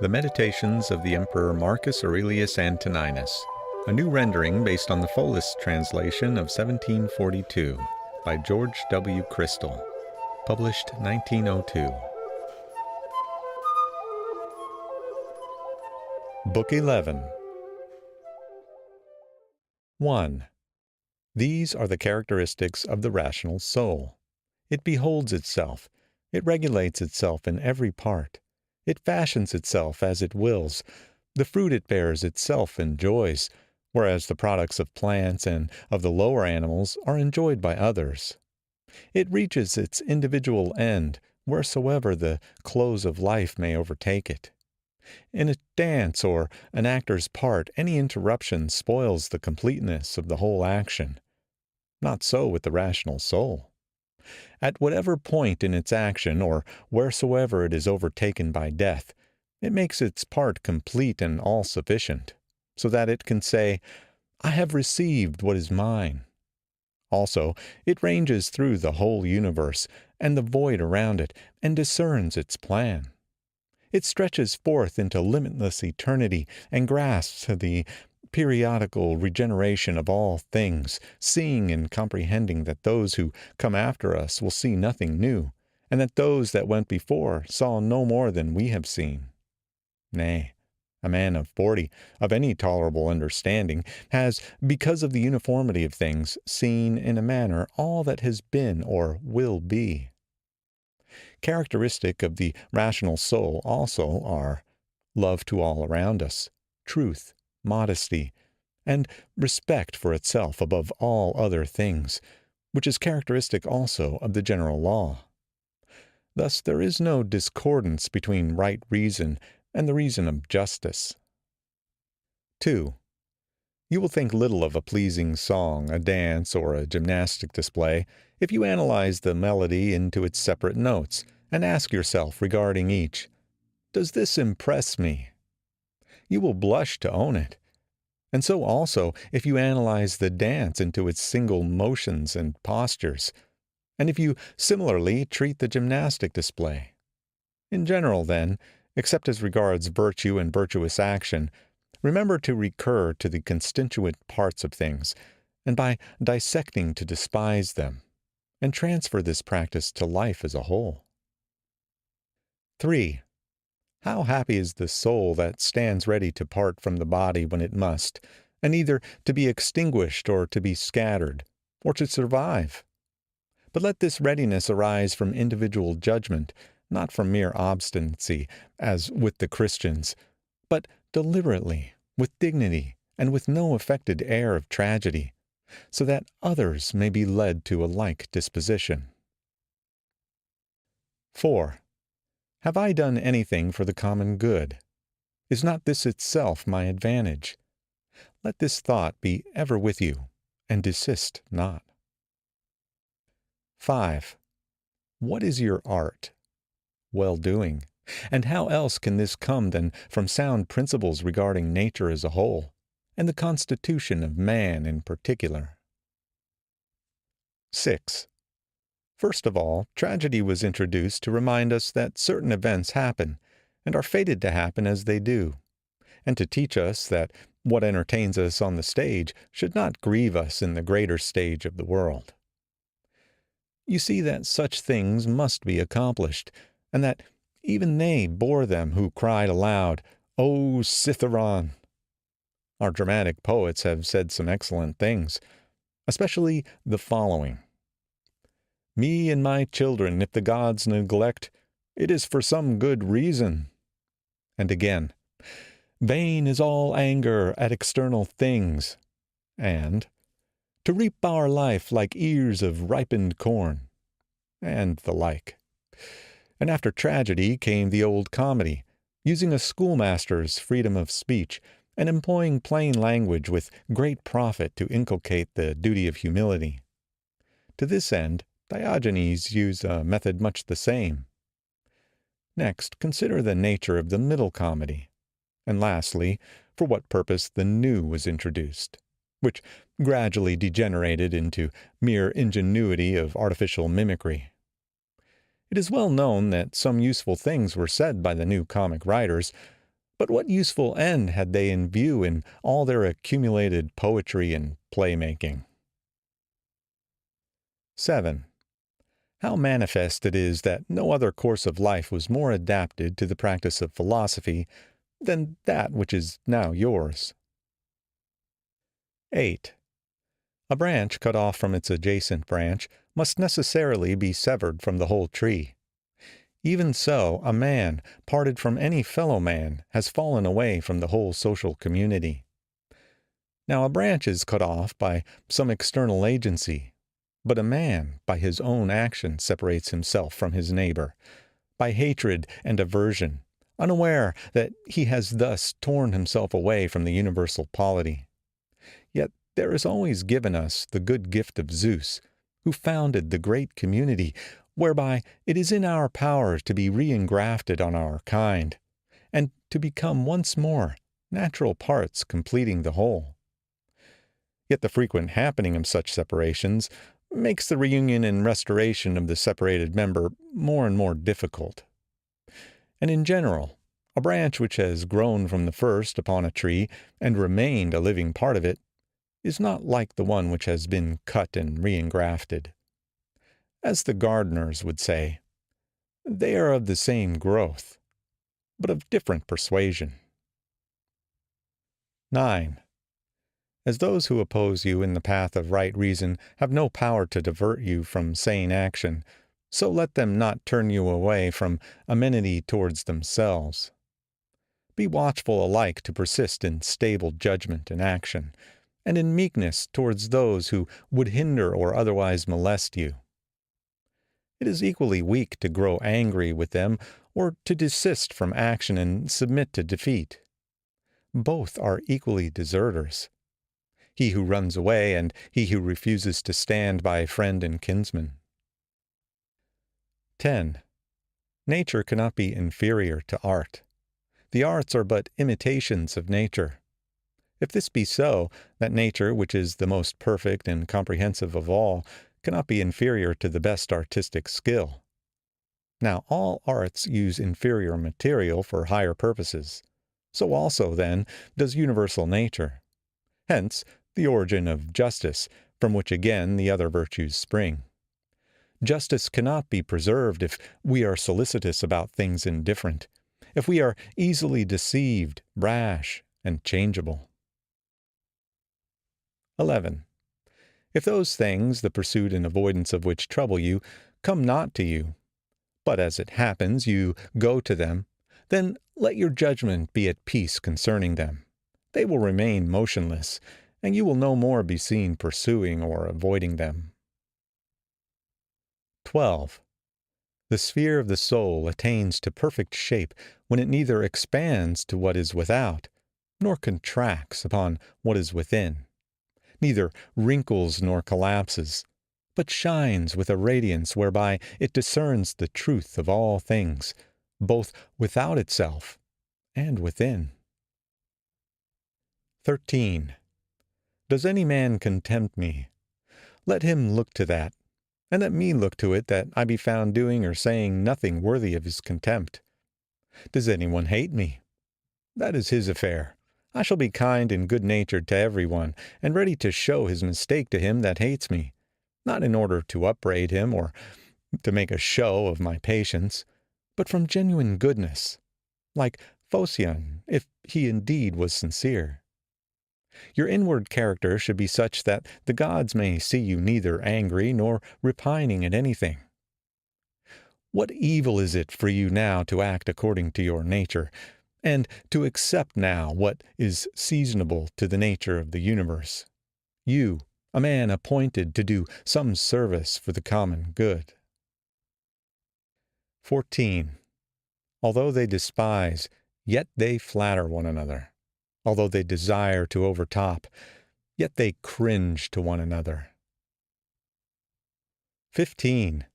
The Meditations of the Emperor Marcus Aurelius Antoninus, a new rendering based on the fullest translation of 1742 by George W. Chrystal, published 1902. Book 11. 1. These are the characteristics of the rational soul. It beholds itself. It regulates itself in every part. It fashions itself as it wills. The fruit it bears itself enjoys, whereas the products of plants and of the lower animals are enjoyed by others. It reaches its individual end, wheresoever the close of life may overtake it. In a dance or an actor's part, any interruption spoils the completeness of the whole action. Not so with the rational soul. At whatever point in its action, or wheresoever it is overtaken by death, it makes its part complete and all-sufficient, so that it can say, "I have received what is mine." Also, it ranges through the whole universe, and the void around it, and discerns its plan. It stretches forth into limitless eternity, and grasps the periodical regeneration of all things, seeing and comprehending that those who come after us will see nothing new, and that those that went before saw no more than we have seen. Nay, a man of 40, of any tolerable understanding, has, because of the uniformity of things, seen in a manner all that has been or will be. Characteristic of the rational soul also are love to all around us, truth, modesty, and respect for itself above all other things, which is characteristic also of the general law. Thus there is no discordance between right reason and the reason of justice. 2. You will think little of a pleasing song, a dance, or a gymnastic display, if you analyze the melody into its separate notes, and ask yourself regarding each, "Does this impress me?" You will blush to own it. And so also if you analyze the dance into its single motions and postures, and if you similarly treat the gymnastic display. In general, then, except as regards virtue and virtuous action, remember to recur to the constituent parts of things, and by dissecting to despise them, and transfer this practice to life as a whole. 3. How happy is the soul that stands ready to part from the body when it must, and either to be extinguished or to be scattered, or to survive. But let this readiness arise from individual judgment, not from mere obstinacy, as with the Christians, but deliberately, with dignity, and with no affected air of tragedy, so that others may be led to a like disposition. 4. Have I done anything for the common good? Is not this itself my advantage? Let this thought be ever with you, and desist not. 5. What is your art? Well-doing. And how else can this come than from sound principles regarding nature as a whole, and the constitution of man in particular? 6. First of all, tragedy was introduced to remind us that certain events happen, and are fated to happen as they do, and to teach us that what entertains us on the stage should not grieve us in the greater stage of the world. You see that such things must be accomplished, and that even they bore them who cried aloud, "O Citharon!" Our dramatic poets have said some excellent things, especially the following. "Me and my children, if the gods neglect, it is for some good reason." And again, "Vain is all anger at external things," and "To reap our life like ears of ripened corn," and the like. And after tragedy came the old comedy, using a schoolmaster's freedom of speech, and employing plain language with great profit to inculcate the duty of humility. To this end, Diogenes used a method much the same. Next, consider the nature of the middle comedy. And lastly, for what purpose the new was introduced, which gradually degenerated into mere ingenuity of artificial mimicry. It is well known that some useful things were said by the new comic writers, But what useful end had they in view in all their accumulated poetry and playmaking? 7. How manifest it is that no other course of life was more adapted to the practice of philosophy than that which is now yours. 8. A branch cut off from its adjacent branch must necessarily be severed from the whole tree. Even so, a man, parted from any fellow man, has fallen away from the whole social community. Now a branch is cut off by some external agency, but a man, by his own action, separates himself from his neighbor, by hatred and aversion, unaware that he has thus torn himself away from the universal polity. Yet there is always given us the good gift of Zeus, who founded the great community, whereby it is in our power to be re-engrafted on our kind, and to become once more natural parts completing the whole. Yet the frequent happening of such separations makes the reunion and restoration of the separated member more and more difficult. And in general, a branch which has grown from the first upon a tree and remained a living part of it is not like the one which has been cut and re-engrafted. As the gardeners would say, they are of the same growth, but of different persuasion. 9. As those who oppose you in the path of right reason have no power to divert you from sane action, so let them not turn you away from amenity towards themselves. Be watchful alike to persist in stable judgment and action, and in meekness towards those who would hinder or otherwise molest you. It is equally weak to grow angry with them or to desist from action and submit to defeat. Both are equally deserters. He who runs away and he who refuses to stand by friend and kinsman. 10. Nature cannot be inferior to art. The arts are but imitations of nature. If this be so, that nature, which is the most perfect and comprehensive of all, cannot be inferior to the best artistic skill. Now all arts use inferior material for higher purposes. So also, then, does universal nature. Hence, the origin of justice, from which again the other virtues spring. Justice cannot be preserved if we are solicitous about things indifferent, if we are easily deceived, rash, and changeable. 11. If those things, the pursuit and avoidance of which trouble you, come not to you, but as it happens you go to them, then let your judgment be at peace concerning them. They will remain motionless, and you will no more be seen pursuing or avoiding them. 12. The sphere of the soul attains to perfect shape when it neither expands to what is without, nor contracts upon what is within, neither wrinkles nor collapses, but shines with a radiance whereby it discerns the truth of all things, both without itself and within. 13. Does any man contempt me? Let him look to that, and let me look to it that I be found doing or saying nothing worthy of his contempt. Does anyone hate me? That is his affair. I shall be kind and good-natured to everyone, and ready to show his mistake to him that hates me, not in order to upbraid him or to make a show of my patience, but from genuine goodness, like Phocion, if he indeed was sincere. Your inward character should be such that the gods may see you neither angry nor repining at anything. What evil is it for you now to act according to your nature, and to accept now what is seasonable to the nature of the universe? You, a man appointed to do some service for the common good. 14. Although they despise, yet they flatter one another. Although they desire to overtop, yet they cringe to one another. 15.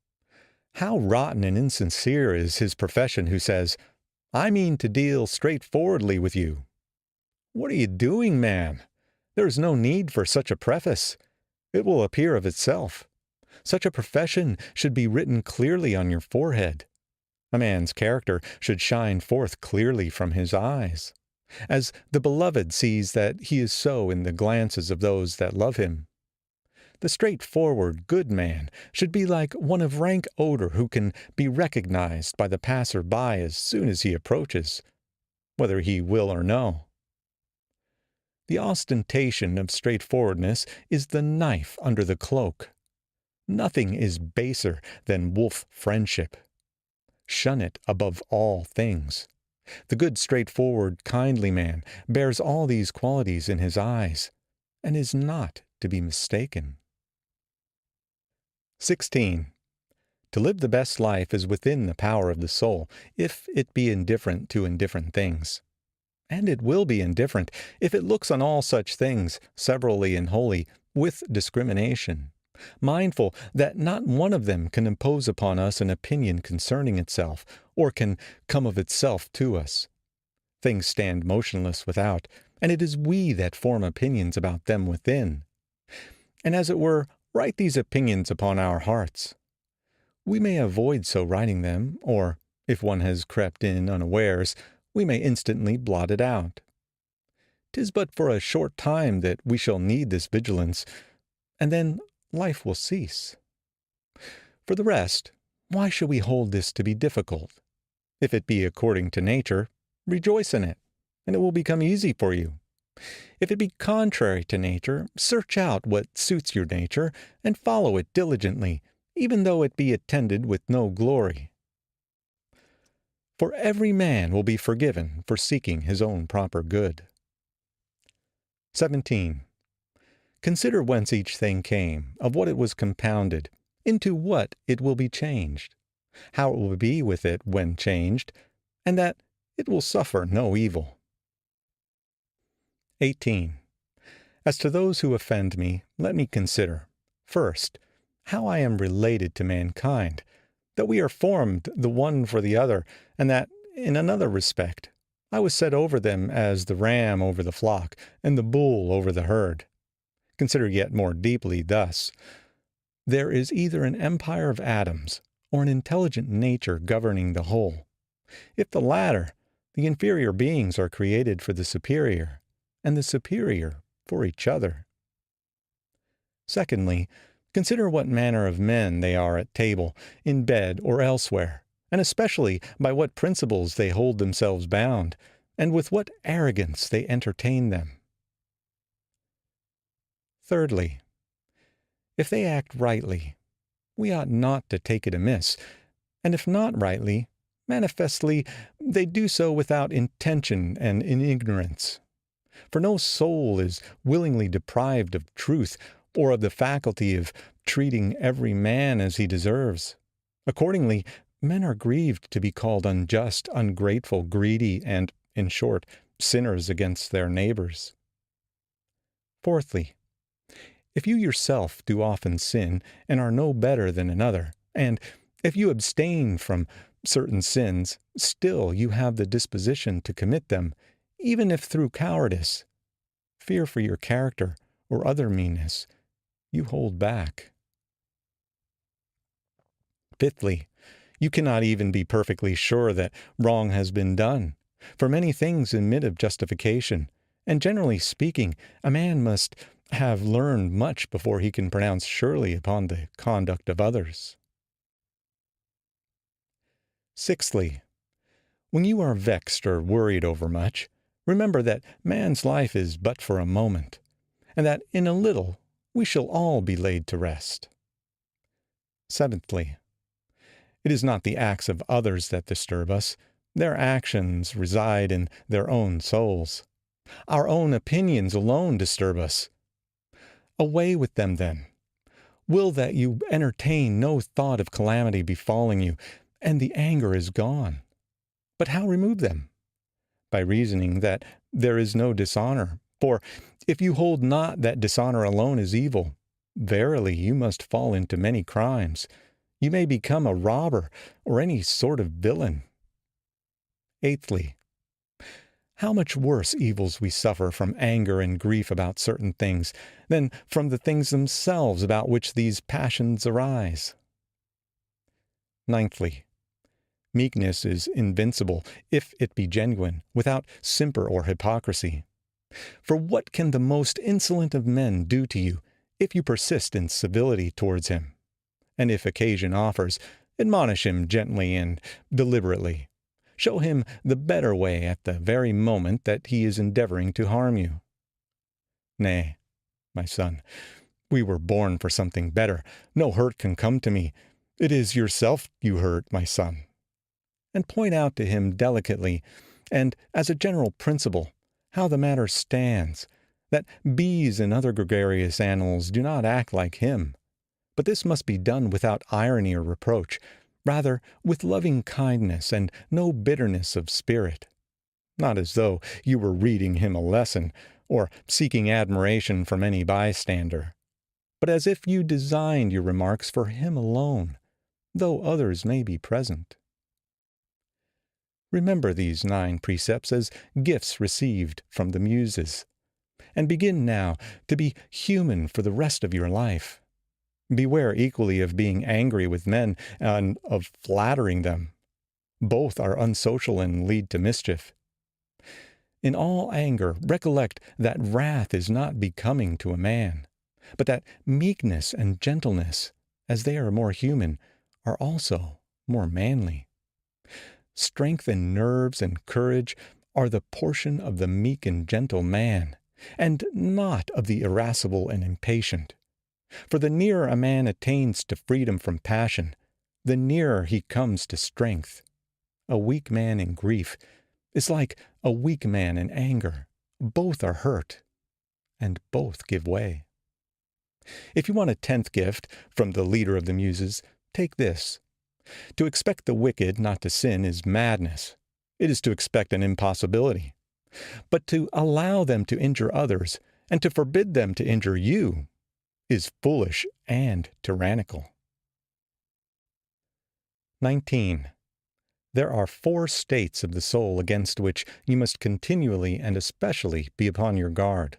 How rotten and insincere is his profession who says, I mean to deal straightforwardly with you. What are you doing, man? There is no need for such a preface. It will appear of itself. Such a profession should be written clearly on your forehead. A man's character should shine forth clearly from his eyes, as the beloved sees that he is so in the glances of those that love him. The straightforward, good man should be like one of rank odor who can be recognized by the passer-by as soon as he approaches, whether he will or no. The ostentation of straightforwardness is the knife under the cloak. Nothing is baser than wolf friendship. Shun it above all things. The good, straightforward, kindly man bears all these qualities in his eyes, and is not to be mistaken. 16. To live the best life is within the power of the soul, if it be indifferent to indifferent things. And it will be indifferent if it looks on all such things, severally and wholly, with discrimination, mindful that not one of them can impose upon us an opinion concerning itself, or can come of itself to us. Things stand motionless without, and it is we that form opinions about them within, and as it were, write these opinions upon our hearts. We may avoid so writing them, or, if one has crept in unawares, we may instantly blot it out. 'Tis but for a short time that we shall need this vigilance, and then life will cease. For the rest, why should we hold this to be difficult? If it be according to nature, rejoice in it, and it will become easy for you. If it be contrary to nature, search out what suits your nature, and follow it diligently, even though it be attended with no glory. For every man will be forgiven for seeking his own proper good. 17. Consider whence each thing came, of what it was compounded, into what it will be changed, how it will be with it when changed, and that it will suffer no evil. 18. As to those who offend me, let me consider, first, how I am related to mankind, that we are formed the one for the other, and that, in another respect, I was set over them as the ram over the flock, and the bull over the herd. Consider yet more deeply thus. There is either an empire of atoms, or an intelligent nature governing the whole. If the latter, the inferior beings are created for the superior, and the superior for each other. Secondly, consider what manner of men they are at table, in bed, or elsewhere, and especially by what principles they hold themselves bound, and with what arrogance they entertain them. Thirdly, if they act rightly, we ought not to take it amiss, and if not rightly, manifestly they do so without intention and in ignorance. For no soul is willingly deprived of truth, or of the faculty of treating every man as he deserves. Accordingly, men are grieved to be called unjust, ungrateful, greedy, and, in short, sinners against their neighbors. Fourthly, if you yourself do often sin, and are no better than another, and if you abstain from certain sins, still you have the disposition to commit them, even if through cowardice, fear for your character, or other meanness, you hold back. Fifthly, you cannot even be perfectly sure that wrong has been done, for many things admit of justification, and generally speaking, a man must have learned much before he can pronounce surely upon the conduct of others. Sixthly, when you are vexed or worried over much, remember that man's life is but for a moment, and that in a little we shall all be laid to rest. Seventhly, it is not the acts of others that disturb us. Their actions reside in their own souls. Our own opinions alone disturb us. Away with them, then. Will that you entertain no thought of calamity befalling you, and the anger is gone. But how remove them? By reasoning that there is no dishonor. For if you hold not that dishonor alone is evil, verily you must fall into many crimes. You may become a robber, or any sort of villain. Eighthly, how much worse evils we suffer from anger and grief about certain things, than from the things themselves about which these passions arise. Ninthly, Meekness is invincible, if it be genuine, without simper or hypocrisy. For what can the most insolent of men do to you, if you persist in civility towards him? And if occasion offers, admonish him gently and deliberately. Show him the better way at the very moment that he is endeavoring to harm you. Nay, my son, we were born for something better. No hurt can come to me. It is yourself you hurt, my son. And point out to him delicately, and as a general principle, how the matter stands, that bees and other gregarious animals do not act like him. But this must be done without irony or reproach, rather with loving kindness and no bitterness of spirit. Not as though you were reading him a lesson, or seeking admiration from any bystander, but as if you designed your remarks for him alone, though others may be present. Remember these 9 precepts as gifts received from the Muses, and begin now to be human for the rest of your life. Beware equally of being angry with men and of flattering them. Both are unsocial and lead to mischief. In all anger, recollect that wrath is not becoming to a man, but that meekness and gentleness, as they are more human, are also more manly. Strength and nerves and courage are the portion of the meek and gentle man, and not of the irascible and impatient. For the nearer a man attains to freedom from passion, the nearer he comes to strength. A weak man in grief is like a weak man in anger. Both are hurt, and both give way. If you want a 10th gift from the leader of the Muses, take this. To expect the wicked not to sin is madness. It is to expect an impossibility. But to allow them to injure others, and to forbid them to injure you, is foolish and tyrannical. 19. There are 4 states of the soul against which you must continually and especially be upon your guard,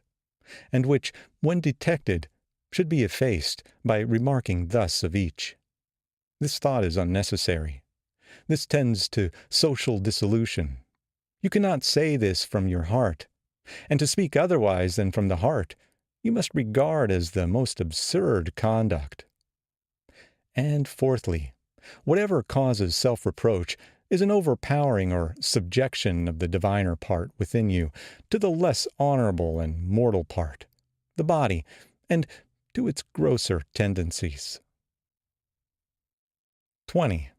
and which, when detected, should be effaced by remarking thus of each. This thought is unnecessary. This tends to social dissolution. You cannot say this from your heart, and to speak otherwise than from the heart you must regard as the most absurd conduct. And fourthly, whatever causes self-reproach is an overpowering or subjection of the diviner part within you to the less honorable and mortal part, the body, and to its grosser tendencies. 20.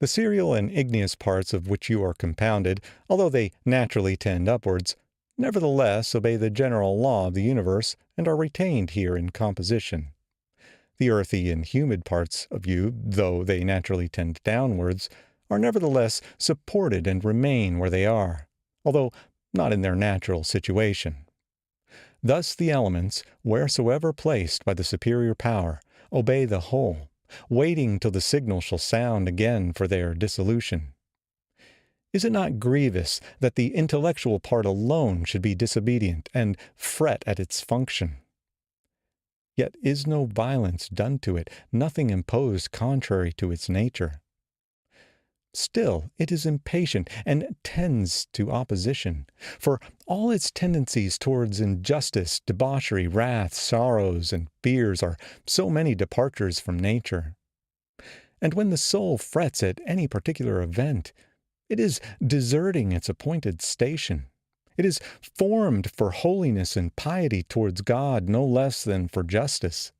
The serial and igneous parts of which you are compounded, although they naturally tend upwards, nevertheless obey the general law of the universe and are retained here in composition. The earthy and humid parts of you, though they naturally tend downwards, are nevertheless supported and remain where they are, although not in their natural situation. Thus the elements, wheresoever placed by the superior power, obey the whole, waiting till the signal shall sound again for their dissolution. Is it not grievous that the intellectual part alone should be disobedient and fret at its function? Yet is no violence done to it, nothing imposed contrary to its nature. Still it is impatient and tends to opposition, for all its tendencies towards injustice, debauchery, wrath, sorrows, and fears are so many departures from nature. And when the soul frets at any particular event, it is deserting its appointed station. It is formed for holiness and piety towards God no less than for justice.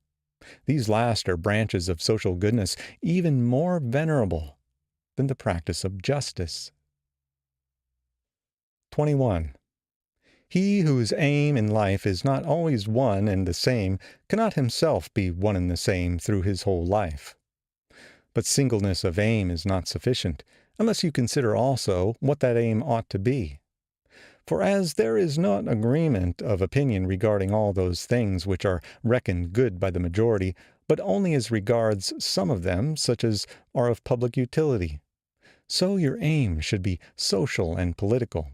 These last are branches of social goodness even more venerable than the practice of justice. 21. He whose aim in life is not always one and the same cannot himself be one and the same through his whole life. But singleness of aim is not sufficient, unless you consider also what that aim ought to be. For as there is not agreement of opinion regarding all those things which are reckoned good by the majority, but only as regards some of them, such as are of public utility, so your aim should be social and political.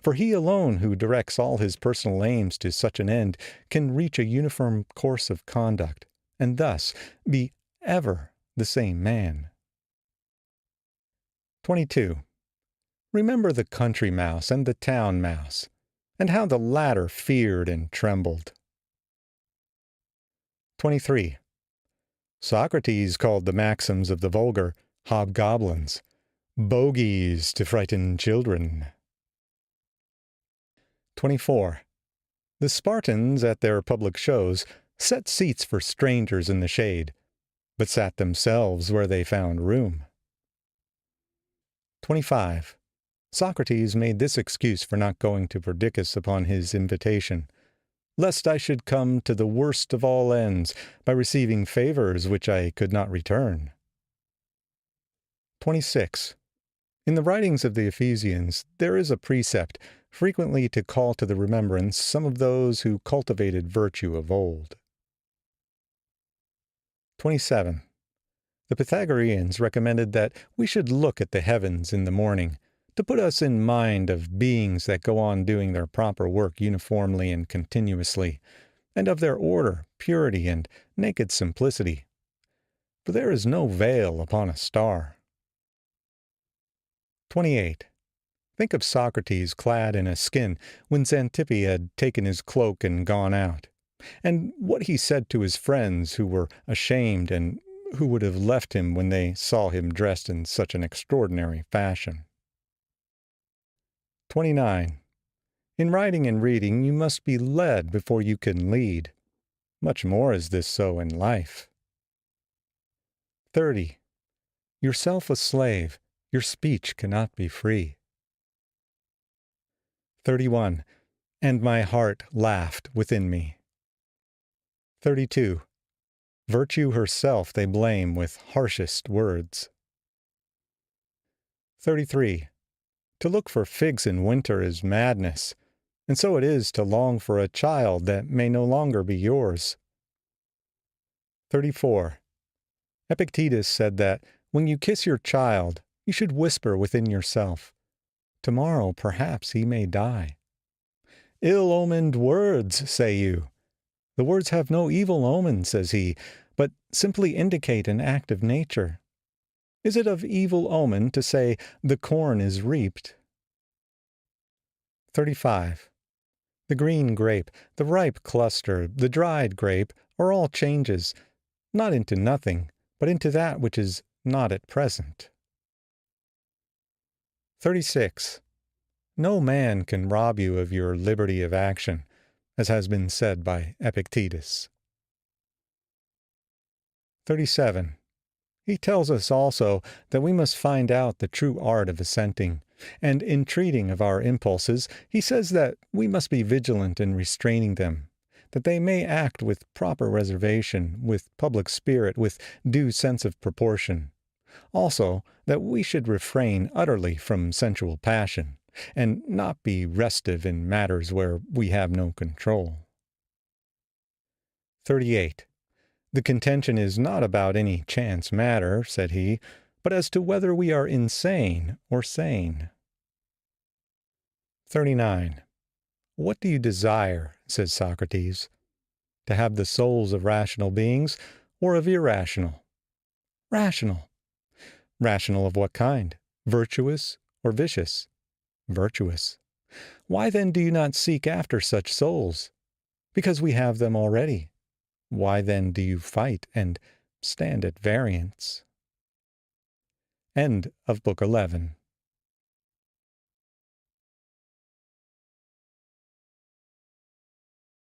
For he alone who directs all his personal aims to such an end can reach a uniform course of conduct, and thus be ever the same man. 22. Remember the country mouse and the town mouse, and how the latter feared and trembled. 23. Socrates called the maxims of the vulgar hobgoblins, bogies to frighten children. 24. The Spartans at their public shows set seats for strangers in the shade, but sat themselves where they found room. 25. Socrates made this excuse for not going to Perdiccas upon his invitation: lest I should come to the worst of all ends by receiving favors which I could not return. 26. In the writings of the Ephesians there is a precept frequently to call to the remembrance some of those who cultivated virtue of old. 27. The Pythagoreans recommended that we should look at the heavens in the morning, to put us in mind of beings that go on doing their proper work uniformly and continuously, and of their order, purity, and naked simplicity. For there is no veil upon a star. 28. Think of Socrates clad in a skin when Xantippe had taken his cloak and gone out, and what he said to his friends who were ashamed and who would have left him when they saw him dressed in such an extraordinary fashion. 29. In writing and reading you must be led before you can lead. Much more is this so in life. 30. Yourself a slave, your speech cannot be free. 31. And my heart laughed within me. 32. Virtue herself they blame with harshest words. 33. To look for figs in winter is madness, and so it is to long for a child that may no longer be yours. 34. Epictetus said that when you kiss your child, you should whisper within yourself, "Tomorrow perhaps he may die." Ill-omened words, say you. The words have no evil omen, says he, but simply indicate an act of nature. Is it of evil omen to say, "The corn is reaped"? 35. The green grape, the ripe cluster, the dried grape, are all changes, not into nothing, but into that which is not at present. 36. No man can rob you of your liberty of action, as has been said by Epictetus. 37. He tells us also that we must find out the true art of assenting, and in treating of our impulses, he says that we must be vigilant in restraining them, that they may act with proper reservation, with public spirit, with due sense of proportion. Also, that we should refrain utterly from sensual passion, and not be restive in matters where we have no control. 38. The contention is not about any chance matter, said he, but as to whether we are insane or sane. 39. What do you desire, says Socrates, to have the souls of rational beings or of irrational? Rational. Rational of what kind? Virtuous or vicious? Virtuous. Why then do you not seek after such souls? Because we have them already. Why then do you fight and stand at variance? End of Book 11.